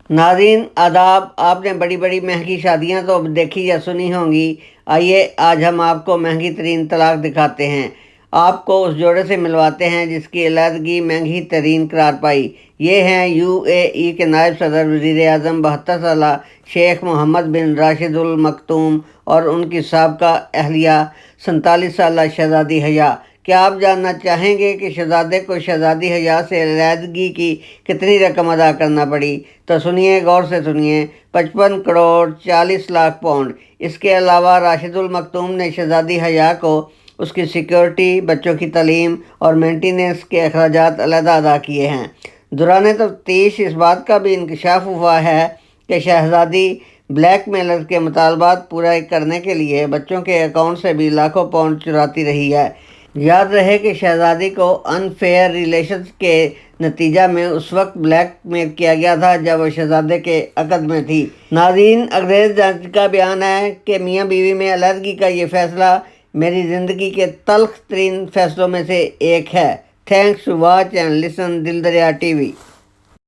नाज़रीन आदाब। आपने बड़ी बड़ी महंगी शादियां तो देखी या सुनी होंगी। आइए आज हम आपको महंगी तरीन तलाक दिखाते हैं। आपको उस जोड़े से मिलवाते हैं जिसकी अलहदगी महंगी तरीन करार पाई। ये हैं UAE के नायब सदर वज़ीर आज़म 72 साला शेख मोहम्मद बिन राशिदुल मकतूम और उनकी साबका अहलिया 47 साला शहज़ादी हया। क्या आप जानना चाहेंगे कि शहजादे को शहजादी हया से अलहदगी की कितनी रकम अदा करना पड़ी? तो सुनिए, गौर से सुनिए। 55 करोड़ 40 लाख पाउंड। इसके अलावा राशिदुल मकतूम ने शहजादी हया को उसकी सिक्योरिटी, बच्चों की तालीम और मेंटेनेंस के अखराजात अलहदा अदा किए हैं। दौरान तफ्तीश इस बात का भी इंकशाफ हुआ है कि शहजादी ब्लैकमेलर के मुतालबात पूरा करने के लिए बच्चों के अकाउंट से भी लाखों पाउंड चुराती रही है। याद रहे कि शहजादी को अनफेयर रिलेशंस के नतीजा में उस वक्त ब्लैकमेल किया गया था जब वह शहजादे के अक़द में थी। नाज़रीन, अंग्रेज़ जज का बयान है कि मियाँ बीवी में अलहदगी का ये फ़ैसला मेरी ज़िंदगी के तल्ख़ तरीन फ़ैसलों में से एक है। Thanks to watch and listen Dil Dariya TV।